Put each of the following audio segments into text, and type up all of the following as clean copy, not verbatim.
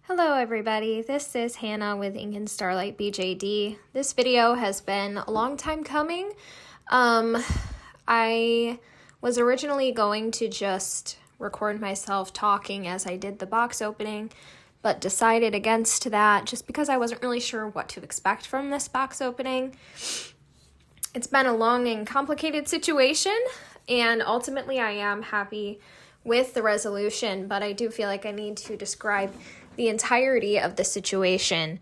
Hello everybody, this is Hannah with Ink and Starlight BJD. This video has been a long time coming. I was originally going to just record myself talking as I did the box opening, but decided against that just because I wasn't really sure what to expect from this box opening. It's been a long and complicated situation, and ultimately I am happy with the resolution, but I do feel like I need to describe the entirety of the situation,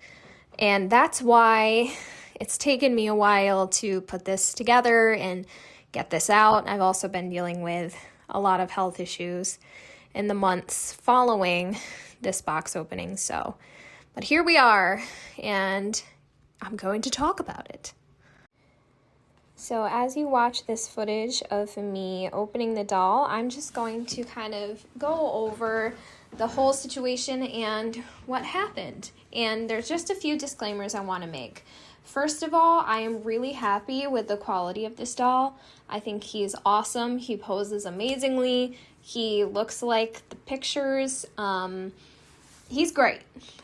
and that's why it's taken me a while to put this together and get this out. I've also been dealing with a lot of health issues in the months following this box opening, but here we are, and I'm going to talk about it. So as you watch this footage of me opening the doll, I'm just going to kind of go over the whole situation and what happened. And there's just a few disclaimers I want to make. First of all, I am really happy with the quality of this doll. I think he's awesome. He poses amazingly. He looks like the pictures. He's great.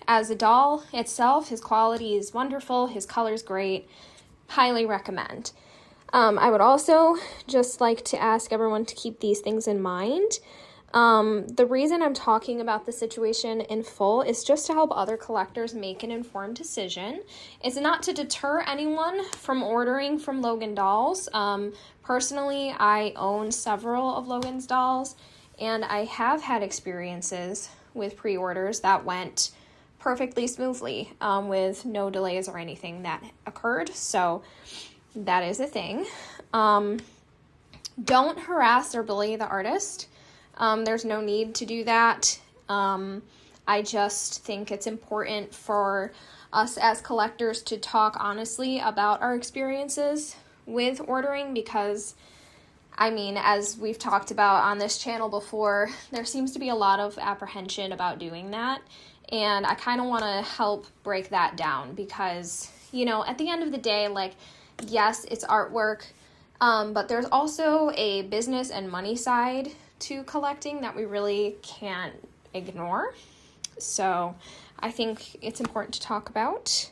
As a doll itself, his quality is wonderful. His color's great. Highly recommend. I would also just like to ask everyone to keep these things in mind. The reason I'm talking about the situation in full is just to help other collectors make an informed decision. It's not to deter anyone from ordering from Logan Dolls. Personally, I own several of Logan's dolls, and I have had experiences with pre-orders that went perfectly smoothly, with no delays or anything that occurred. So that is a thing. Don't harass or bully the artist. There's no need to do that. I just think it's important for us as collectors to talk honestly about our experiences with ordering because, I mean, as we've talked about on this channel before, there seems to be a lot of apprehension about doing that. And I kind of want to help break that down because, you know, at the end of the day, like, yes, it's artwork, but there's also a business and money side to collecting that we really can't ignore. So I think it's important to talk about.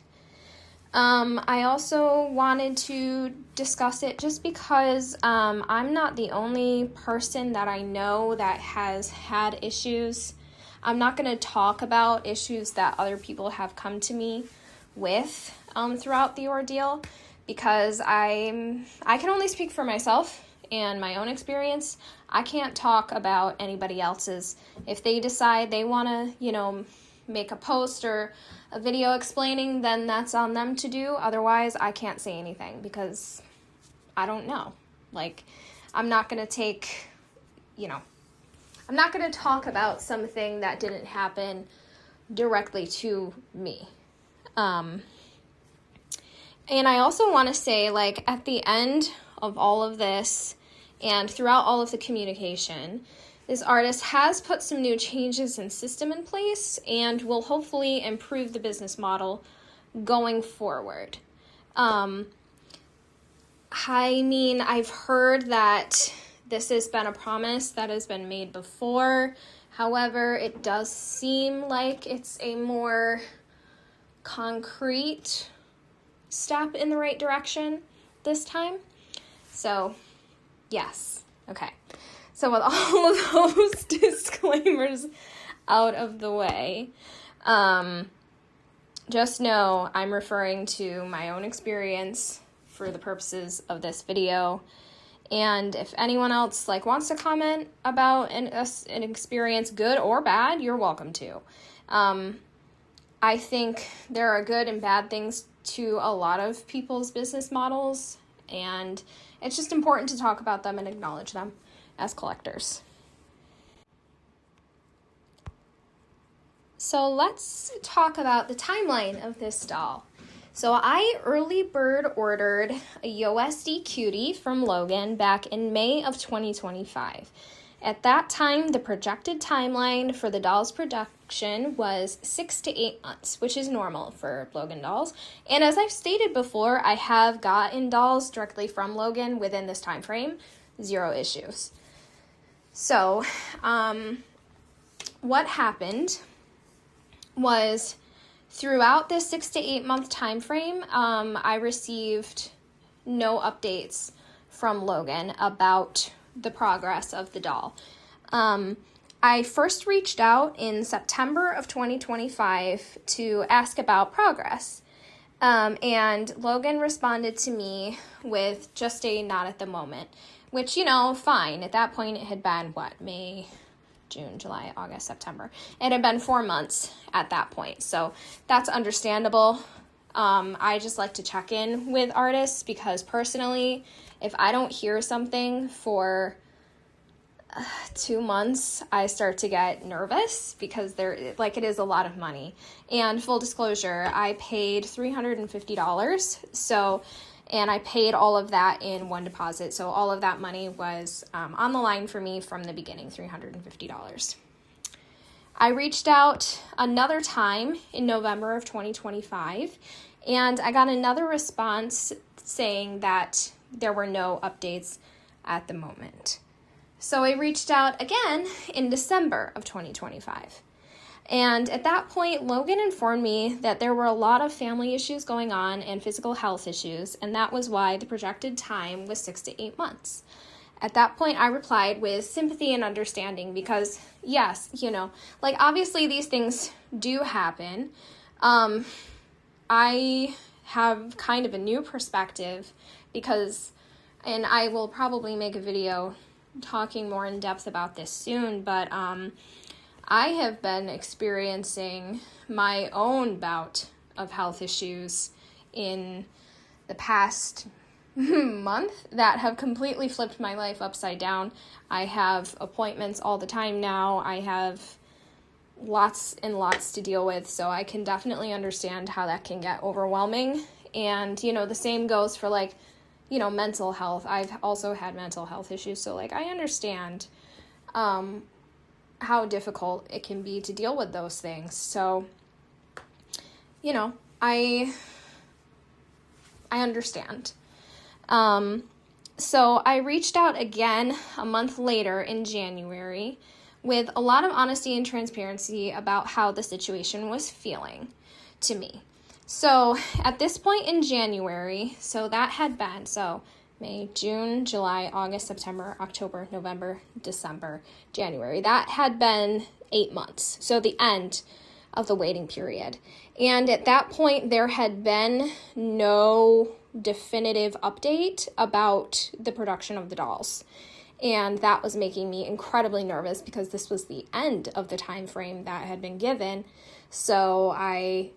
I also wanted to discuss it just because I'm not the only person that I know that has had issues. I'm not going to talk about issues that other people have come to me with throughout the ordeal, because I can only speak for myself and my own experience. I can't talk about anybody else's. If they decide they want to, you know, make a post or a video explaining, then that's on them to do. Otherwise, I can't say anything because I don't know. Like, I'm not going to take, you know, I'm not going to talk about something that didn't happen directly to me. And I also want to say, like, at the end of all of this and throughout all of the communication, this artist has put some new changes in system in place and will hopefully improve the business model going forward. I mean, I've heard that this has been a promise that has been made before. However, it does seem like it's a more concrete step in the right direction this time. So, yes. Okay. So with all of those disclaimers out of the way, just know I'm referring to my own experience for the purposes of this video. And if anyone else wants to comment about an experience, good or bad, you're welcome to. I think there are good and bad things to a lot of people's business models, and it's just important to talk about them and acknowledge them as collectors. So let's talk about the timeline of this doll. So I early bird ordered a YOSD Cutie from Logan back in May of 2025. At that time, the projected timeline for the doll's production was 6 to 8 months, which is normal for Logan Dolls. And as I've stated before, I have gotten dolls directly from Logan within this time frame, 0 issues. So, what happened was throughout this 6 to 8 month time frame, I received no updates from Logan about the progress of the doll. I first reached out in September of 2025 to ask about progress. And Logan responded to me with just a not at the moment, which, you know, fine. At that point, it had been, May, June, July, August, September. It had been 4 months at that point. So that's understandable. I just like to check in with artists because personally, if I don't hear something for 2 months, I start to get nervous because it is a lot of money. And full disclosure, I paid $350. And I paid all of that in one deposit. So all of that money was on the line for me from the beginning, $350. I reached out another time in November of 2025, and I got another response saying that there were no updates at the moment. So I reached out again in December of 2025. And at that point, Logan informed me that there were a lot of family issues going on and physical health issues, and that was why the projected time was 6 to 8 months. At that point, I replied with sympathy and understanding because, yes, obviously these things do happen. I have kind of a new perspective because, and I will probably make a video talking more in depth about this soon, but I have been experiencing my own bout of health issues in the past month that have completely flipped my life upside down. I have appointments all the time now. I have lots and lots to deal with, so I can definitely understand how that can get overwhelming. And, the same goes for mental health. I've also had mental health issues, so I understand how difficult it can be to deal with those things. So, I understand. So I reached out again a month later in January with a lot of honesty and transparency about how the situation was feeling to me. So at this point in January, so that had been, May, June, July, August, September, October, November, December, January. That had been 8 months, so the end of the waiting period. And at that point, there had been no definitive update about the production of the dolls. And that was making me incredibly nervous because this was the end of the time frame that had been given. So I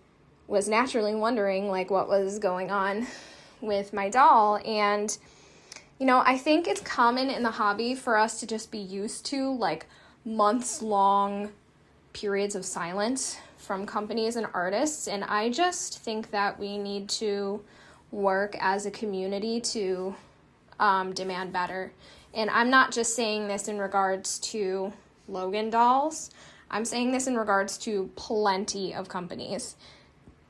was naturally wondering what was going on with my doll. And I think it's common in the hobby for us to just be used to months long periods of silence from companies and artists. And I just think that we need to work as a community to demand better. And I'm not just saying this in regards to Logan Dolls. I'm saying this in regards to plenty of companies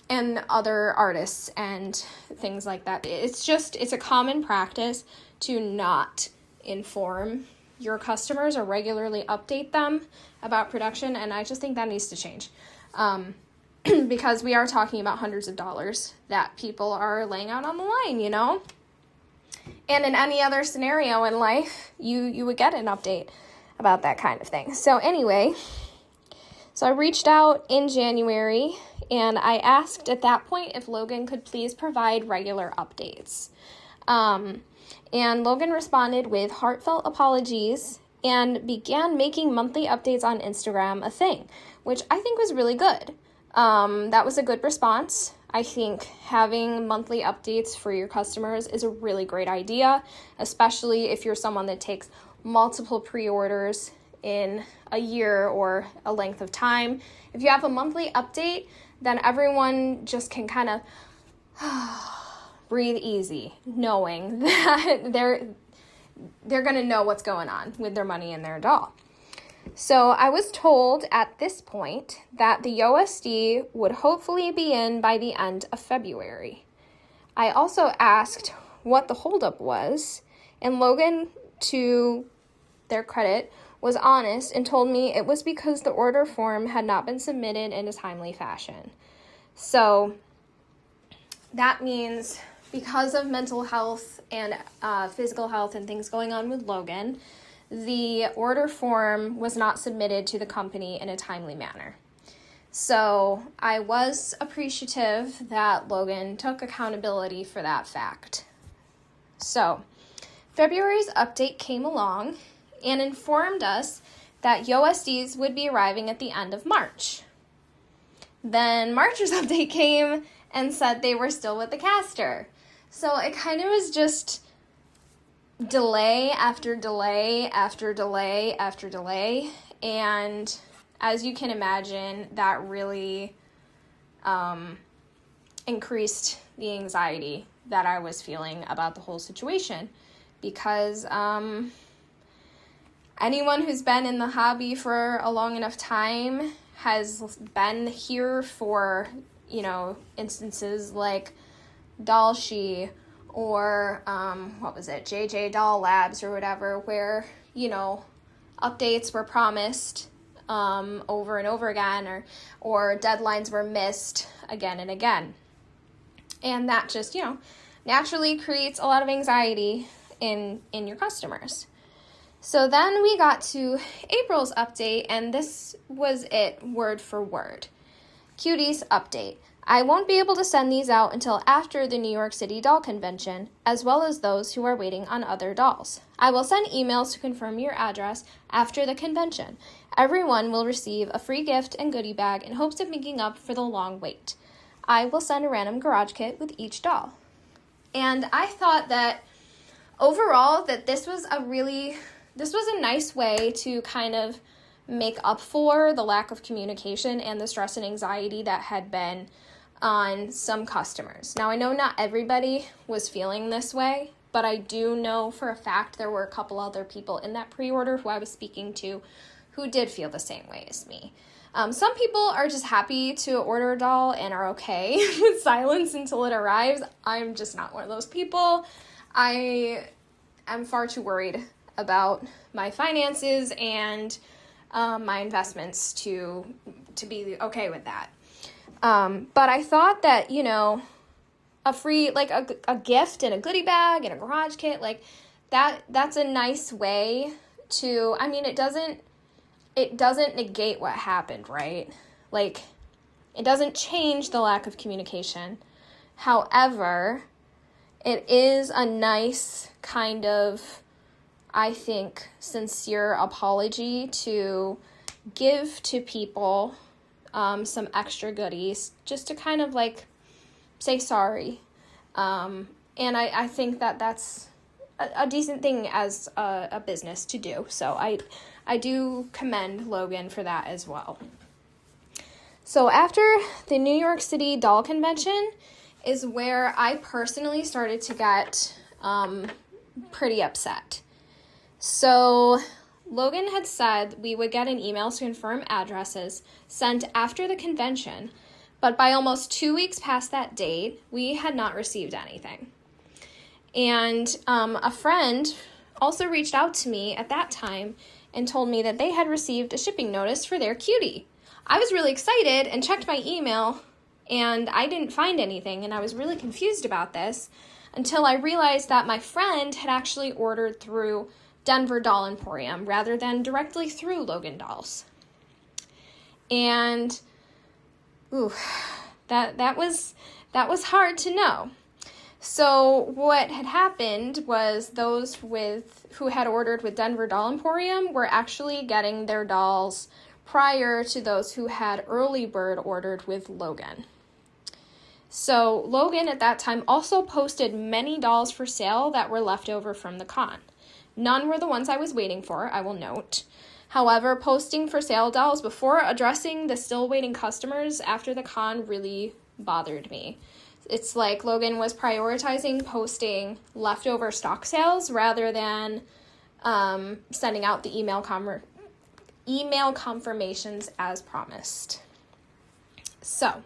and other artists and things like that. It's a common practice to not inform your customers or regularly update them about production, and I just think that needs to change. Because we are talking about hundreds of dollars that people are laying out on the line, And in any other scenario in life, you would get an update about that kind of thing. So anyway, I reached out in January, and I asked at that point if Logan could please provide regular updates. And Logan responded with heartfelt apologies and began making monthly updates on Instagram a thing, which I think was really good. That was a good response. I think having monthly updates for your customers is a really great idea, especially if you're someone that takes multiple pre-orders in a year or a length of time. If you have a monthly update, then everyone just can kind of breathe easy, knowing that they're going to know what's going on with their money and their doll. So I was told at this point that the YOSD would hopefully be in by the end of February. I also asked what the holdup was, and Logan, to their credit, was honest and told me it was because the order form had not been submitted in a timely fashion. So that means because of mental health and physical health and things going on with Logan, the order form was not submitted to the company in a timely manner. So I was appreciative that Logan took accountability for that fact. So February's update came along and informed us that YOSDs would be arriving at the end of March. Then March's update came and said they were still with the caster. So it kind of was just delay after delay after delay after delay. And as you can imagine, that really increased the anxiety that I was feeling about the whole situation. Because anyone who's been in the hobby for a long enough time has been here for, instances like Dollshi or, JJ Doll Labs or whatever, where, updates were promised over and over again, or deadlines were missed again and again. And that just, naturally creates a lot of anxiety in your customers. So then we got to April's update, and this was it word for word. Cutie's update. I won't be able to send these out until after the New York City Doll Convention, as well as those who are waiting on other dolls. I will send emails to confirm your address after the convention. Everyone will receive a free gift and goodie bag in hopes of making up for the long wait. I will send a random garage kit with each doll. And I thought that overall that this was a nice way to kind of make up for the lack of communication and the stress and anxiety that had been on some customers. Now, I know not everybody was feeling this way, but I do know for a fact there were a couple other people in that pre-order who I was speaking to who did feel the same way as me. Some people are just happy to order a doll and are okay with silence until it arrives. I'm just not one of those people. I am far too worried about my finances and my investments to be okay with that. But I thought that, a free, a gift and a goodie bag and a garage kit, that's a nice way to, it doesn't negate what happened, right? It doesn't change the lack of communication. However, it is a nice kind of, I think, sincere apology to give to people some extra goodies just to kind of say sorry. And I think that that's a decent thing as a business to do. So I do commend Logan for that as well. So after the New York City Doll Convention is where I personally started to get pretty upset. So Logan had said we would get an email to confirm addresses sent after the convention, but by almost 2 weeks past that date, we had not received anything. And a friend also reached out to me at that time and told me that they had received a shipping notice for their Cutie. I was really excited and checked my email, and I didn't find anything, and I was really confused about this until I realized that my friend had actually ordered through Denver Doll Emporium rather than directly through Logan Dolls. And that was hard to know. So what had happened was those who had ordered with Denver Doll Emporium were actually getting their dolls prior to those who had early bird ordered with Logan. So Logan at that time also posted many dolls for sale that were left over from the con. None were the ones I was waiting for, I will note. However, posting for sale dolls before addressing the still waiting customers after the con really bothered me. It's like Logan was prioritizing posting leftover stock sales rather than sending out the email confirmations as promised. So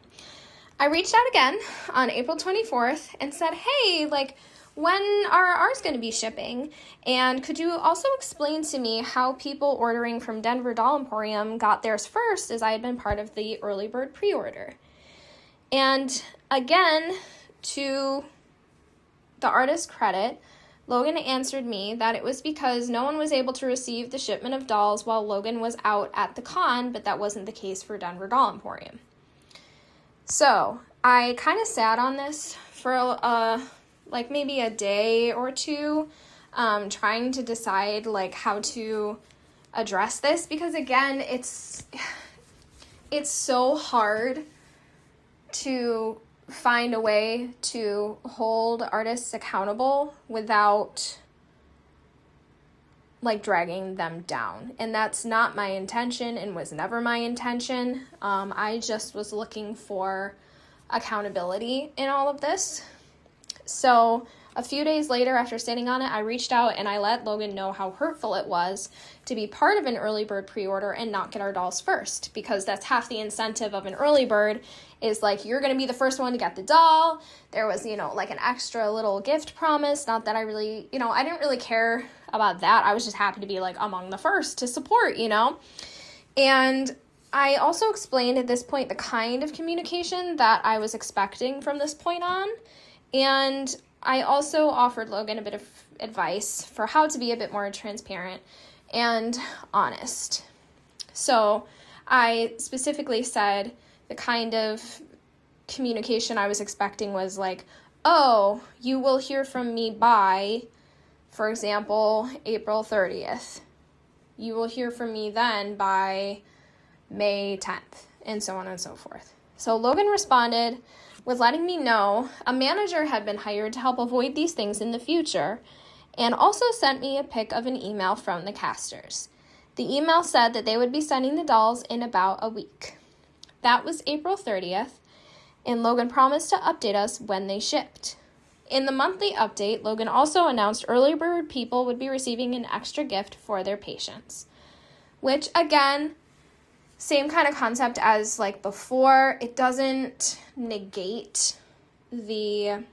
I reached out again on April 24th and said, hey, when are ours going to be shipping? And could you also explain to me how people ordering from Denver Doll Emporium got theirs first, as I had been part of the early bird pre-order? And again, to the artist's credit, Logan answered me that it was because no one was able to receive the shipment of dolls while Logan was out at the con, but that wasn't the case for Denver Doll Emporium. So I kind of sat on this for like maybe a day or two, trying to decide like how to address this, because again, it's so hard to find a way to hold artists accountable without like dragging them down. And that's not my intention and was never my intention. I just was looking for accountability in all of this. So a few days later, after sitting on it, I reached out and I let Logan know how hurtful it was to be part of an early bird pre-order and not get our dolls first, because that's half the incentive of an early bird, is like, you're going to be the first one to get the doll. There was, like an extra little gift promise. Not that I really, I didn't really care about that. I was just happy to be like among the first to support, And I also explained at this point the kind of communication that I was expecting from this point on. And I also offered Logan a bit of advice for how to be a bit more transparent and honest. So I specifically said the kind of communication I was expecting was like, oh, you will hear from me by, for example, April 30th. You will hear from me then by May 10th, and so on and so forth. So Logan responded with letting me know a manager had been hired to help avoid these things in the future, and also sent me a pic of an email from the casters. The email said that they would be sending the dolls in about a week. That was April 30th, and Logan promised to update us when they shipped. In the monthly update, Logan also announced early bird people would be receiving an extra gift for their patients, which again, same kind of concept as like before. It doesn't negate the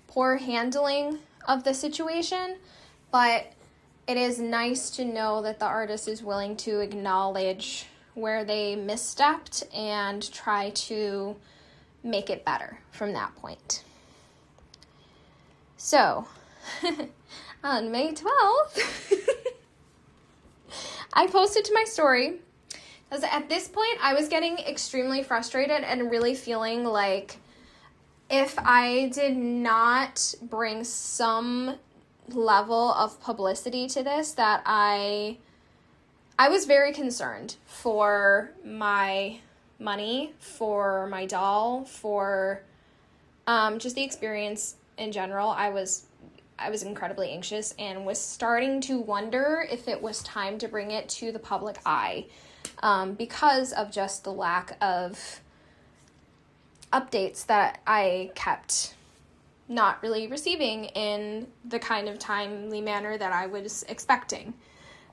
poor handling of the situation, but it is nice to know that the artist is willing to acknowledge where they misstepped and try to make it better from that point. So, on May 12th, I posted to my story, because at this point I was getting extremely frustrated and really feeling like if I did not bring some level of publicity to this, that I was very concerned for my money, for my doll, for just the experience in general. I was incredibly anxious and was starting to wonder if it was time to bring it to the public eye, because of just the lack of updates that I kept not really receiving in the kind of timely manner that I was expecting.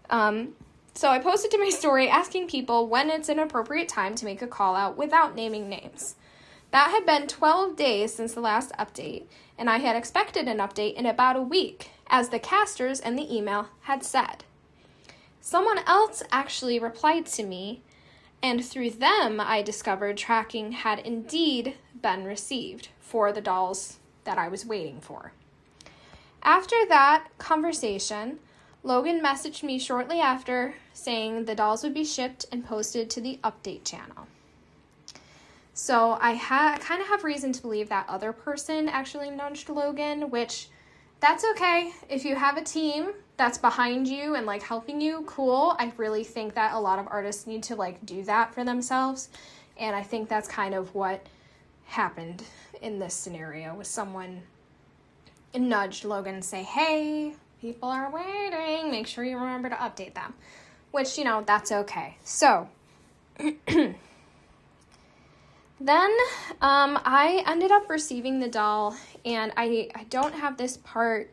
So I posted to my story asking people when it's an appropriate time to make a call out without naming names. That had been 12 days since the last update, and I had expected an update in about a week, as the casters and the email had said. Someone else actually replied to me, and through them I discovered tracking had indeed been received for the dolls that I was waiting for. After that conversation, Logan messaged me shortly after saying the dolls would be shipped and posted to the update channel. So I kind of have reason to believe that other person actually nudged Logan, which that's okay. If you have a team that's behind you and like helping you, cool. I really think that a lot of artists need to like do that for themselves. And I think that's kind of what happened in this scenario, with someone nudged Logan and say, hey, people are waiting, make sure you remember to update them, which, that's okay. So then I ended up receiving the doll, and I don't have this part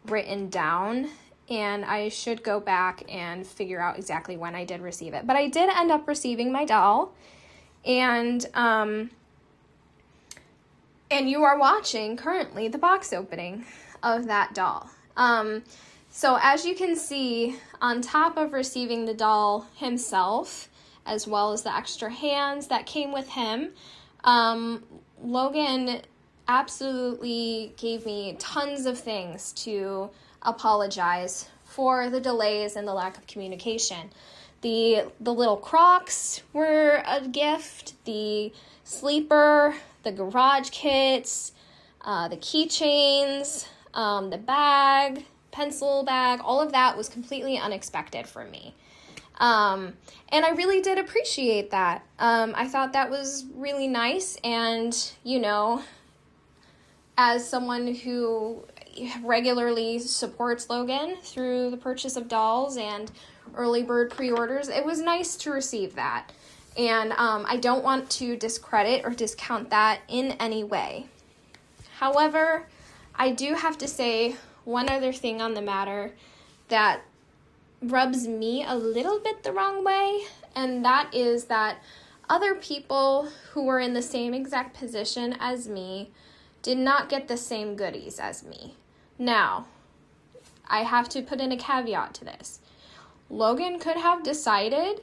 written down, and I should go back and figure out exactly when I did receive it. But I did end up receiving my doll, and And you are watching currently the box opening of that doll. So as you can see, on top of receiving the doll himself, as well as the extra hands that came with him, Logan absolutely gave me tons of things to apologize for the delays and the lack of communication. The little Crocs were a gift, the sleeper, the garage kits, the keychains, the bag, pencil bag, all of that was completely unexpected for me. And I really did appreciate that. I thought that was really nice, and, you know, as someone who regularly supports Logan through the purchase of dolls and early bird pre-orders, it was nice to receive that. And I don't want to discredit or discount that in any way. However, I do have to say one other thing on the matter that rubs me a little bit the wrong way, and that is that other people who were in the same exact position as me did not get the same goodies as me. Now, I have to put in a caveat to this. Logan could have decided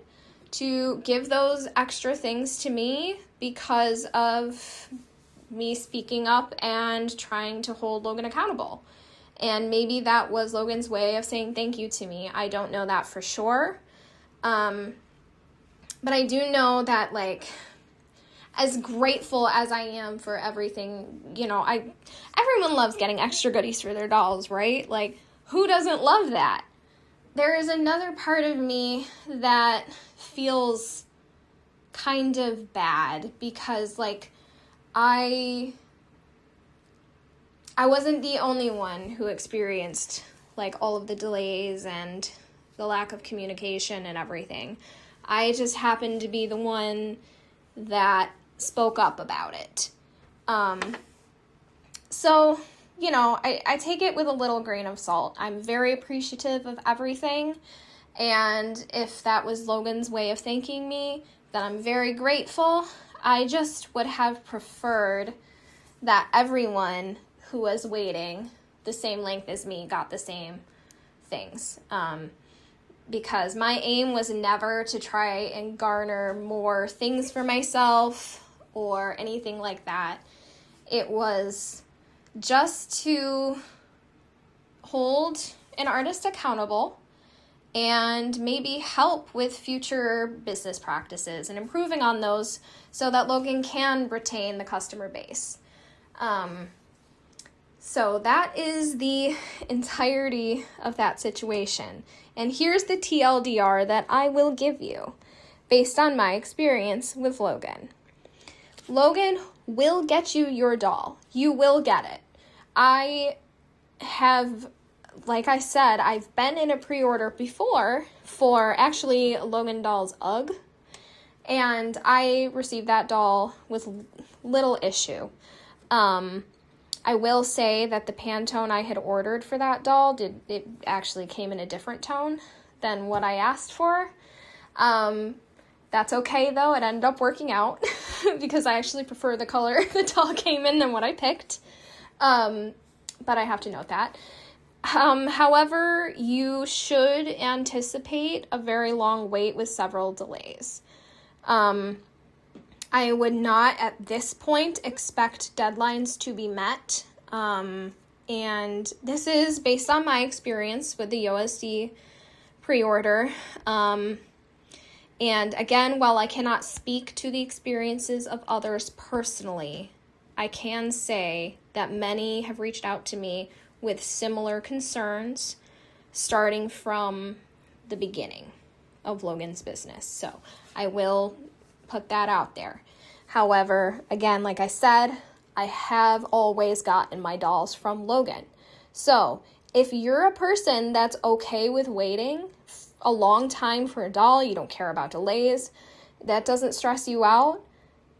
to give those extra things to me because of me speaking up and trying to hold Logan accountable. And maybe that was Logan's way of saying thank you to me. I don't know that for sure. But I do know that, like, as grateful as I am for everything, you know, everyone loves getting extra goodies for their dolls, right? Like, who doesn't love that? There is another part of me that feels kind of bad because, like, I wasn't the only one who experienced, like, all of the delays and the lack of communication and everything. I just happened to be the one that spoke up about it. So, you know, I take it with a little grain of salt. I'm very appreciative of everything, and if that was Logan's way of thanking me, then I'm very grateful. I just would have preferred that everyone who was waiting the same length as me got the same things. Because my aim was never to try and garner more things for myself or anything like that. It was just to hold an artist accountable and maybe help with future business practices and improving on those so that Logan can retain the customer base. So that is the entirety of that situation. And here's the TLDR that I will give you based on my experience with Logan. Logan will get you your doll. You will get it. I have, like I said, I've been in a pre-order before for actually Logan Dolls UGG, and I received that doll with little issue. I will say that the Pantone I had ordered for that doll, it actually came in a different tone than what I asked for. That's okay, though. It ended up working out because I actually prefer the color the doll came in than what I picked. But I have to note that. However, you should anticipate a very long wait with several delays. I would not, at this point, expect deadlines to be met. And this is based on my experience with the YOSD pre-order. And again, while I cannot speak to the experiences of others personally, I can say that many have reached out to me with similar concerns starting from the beginning of Logan's business. So I will put that out there. However, again, like I said, I have always gotten my dolls from Logan. So if you're a person that's okay with waiting a long time for a doll, you don't care about delays, that doesn't stress you out,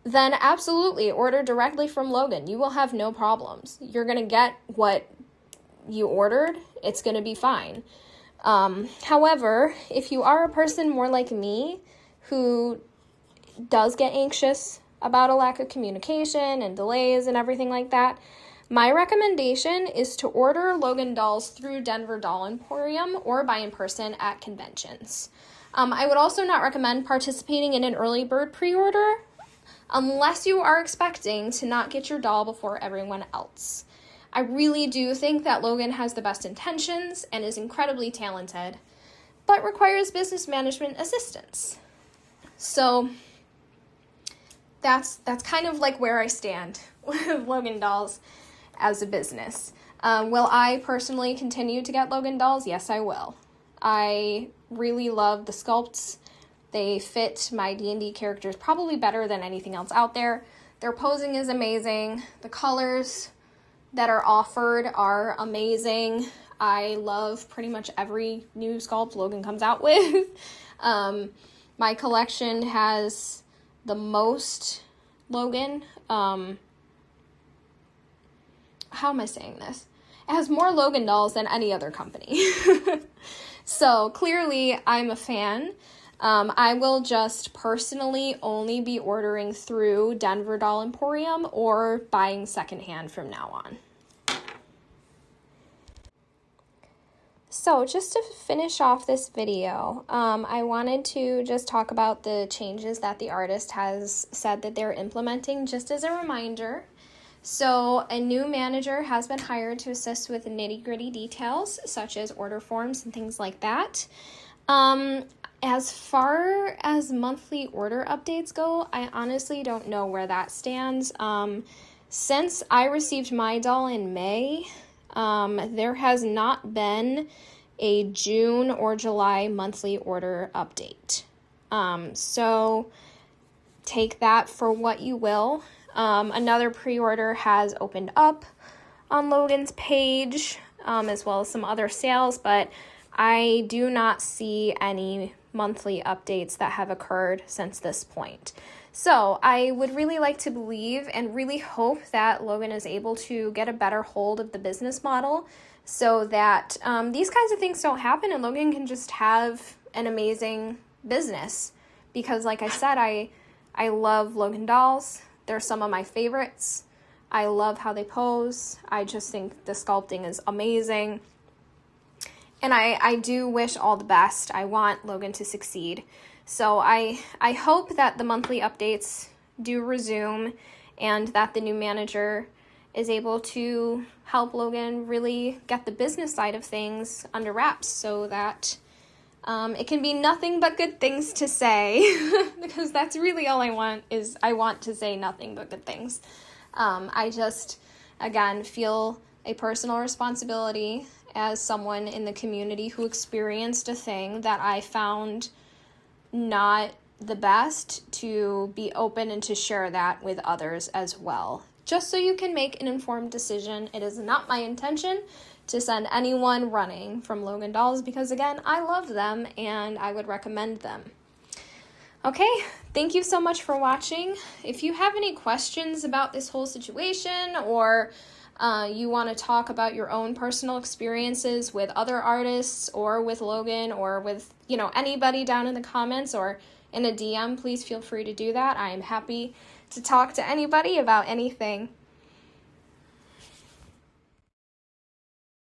then absolutely order directly from Logan. You will have no problems. You're going to get what you ordered. It's going to be fine. However, if you are a person more like me who does get anxious about a lack of communication and delays and everything like that, my recommendation is to order Logan Dolls through Denver Doll Emporium or buy in person at conventions. I would also not recommend participating in an early bird pre-order unless you are expecting to not get your doll before everyone else. I really do think that Logan has the best intentions and is incredibly talented, but requires business management assistance. So that's kind of like where I stand with Logan Dolls as a business. Will I personally continue to get Logan Dolls? Yes, I will. I really love the sculpts. They fit my D&D characters probably better than anything else out there. Their posing is amazing. The colors that are offered are amazing. I love pretty much every new sculpt Logan comes out with. My collection has the most Logan. How am I saying this? It has more Logan Dolls than any other company. So clearly I'm a fan. I will just personally only be ordering through Denver Doll Emporium or buying secondhand from now on. So just to finish off this video, I wanted to just talk about the changes that the artist has said that they're implementing, just as a reminder. So a new manager has been hired to assist with nitty-gritty details, such as order forms and things like that. As far as monthly order updates go, I honestly don't know where that stands. Since I received my doll in May, there has not been a June or July monthly order update. So take that for what you will. Another pre-order has opened up on Logan's page, as well as some other sales, but I do not see any monthly updates that have occurred since this point. So I would really like to believe and really hope that Logan is able to get a better hold of the business model so that these kinds of things don't happen and Logan can just have an amazing business. Because like I said, I love Logan Dolls. They're some of my favorites. I love how they pose. I just think the sculpting is amazing. And I do wish all the best. I want Logan to succeed. So I hope that the monthly updates do resume and that the new manager is able to help Logan really get the business side of things under wraps so that it can be nothing but good things to say, because that's really all I want, is I want to say nothing but good things. I just, again, feel a personal responsibility as someone in the community who experienced a thing that I found not the best, to be open and to share that with others as well. Just so you can make an informed decision. It is not my intention to send anyone running from Logan Dolls because, again, I love them and I would recommend them. Okay, thank you so much for watching. If you have any questions about this whole situation, or you want to talk about your own personal experiences with other artists or with Logan or with, anybody down in the comments or in a DM, please feel free to do that. I am happy to talk to anybody about anything.